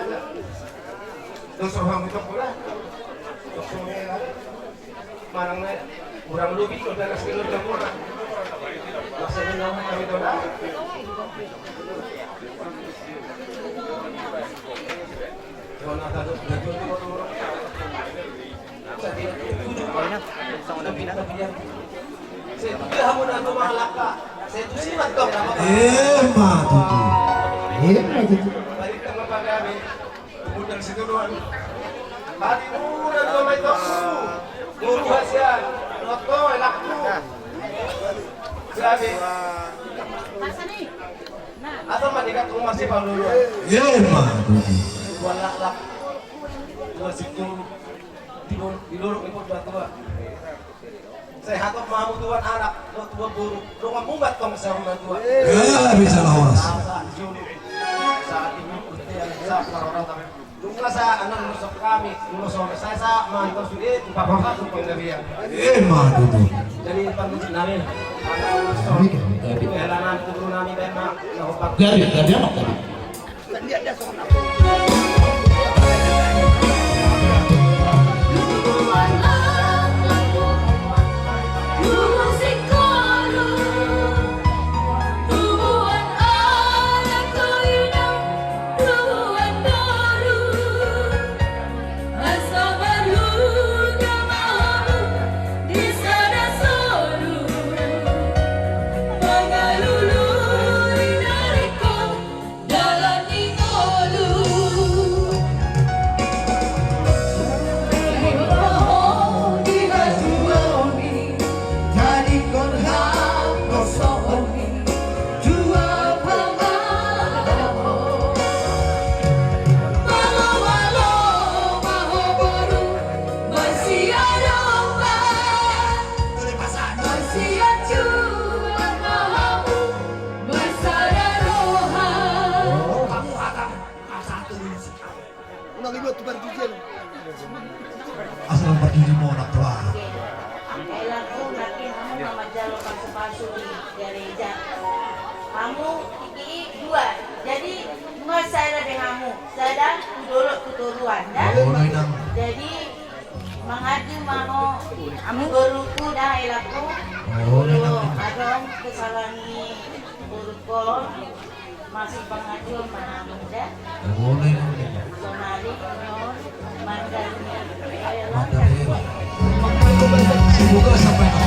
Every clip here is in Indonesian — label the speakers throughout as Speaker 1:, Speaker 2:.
Speaker 1: aja. Terus orang itu pula. Manang na kurang lebih udah nasi telur campur. Masih minum kami tu dah. Jangan ada tu tu tu. Saya tu kamu nak tu malaka. Saya tu simat kau nak.
Speaker 2: Mah tuh.
Speaker 1: Balik ke tempat kami. Kemudian sekeluar. Balik mula tu mai tu. Guru hasian, noto elakku. Sabi. Atau mandikat rumah si Paulu.
Speaker 2: Mah tuh.
Speaker 1: Walak-lak. Dua situ di lorong ikut tua. Saya hatop mau tuan anak, tua buruk. Rumah mumbat kau sama tua.
Speaker 2: Bisa lawas.
Speaker 1: Saat ini saat orang tapi Dunga sa anak nusok kami, nusok saya sa mantor sulit, papakat untuk penggabian.
Speaker 2: Mah tuh.
Speaker 1: Jadi panggil namin, anak nusok, kailangan turun namin dahil na nahupak.
Speaker 2: Dari apa tadi? Asal berdiri mau nak tua.
Speaker 3: Elaku nanti kamu memajal palsu-palsu di gereja. Kamu iki dua. Jadi nggak saya dengan kamu. Saya dah duduk keturuan dah. Jadi mengadu mau kamu guruku dah elaku. Guru adong kesalahan guruku masih pengajuan mana muda. Sonari nyon mandalnya.
Speaker 2: Semoga sampai ke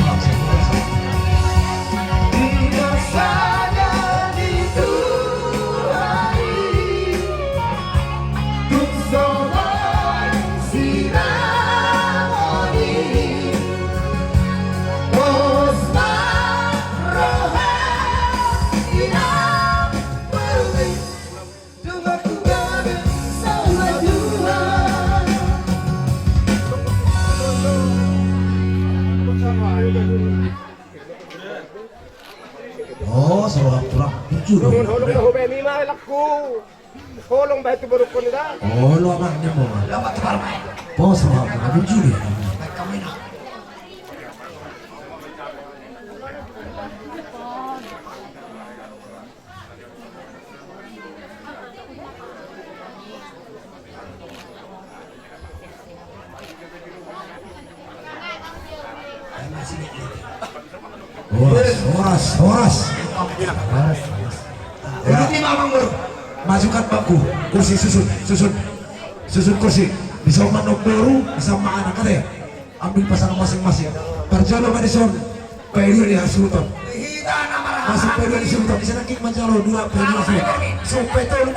Speaker 2: oh, seorang kurang tujuh.
Speaker 1: Holong na hubay mima elakku. Holong ba itu baru ko nila?
Speaker 2: Oh, lo anaknya mau. Dapat barang. Oh, seorang kurang tujuh dia. Kami nak. Horas. Ini mamang masukkan bangku, kursi susun kursi. Bisa manok baru, bisa anak kalian. Ambil pasangan masing-masing. Berjalan Madison, payung di Sultan. Masuk payung di Sultan. Di sana kick Manjalo 2 payung di Sultan. Sampai tahu lu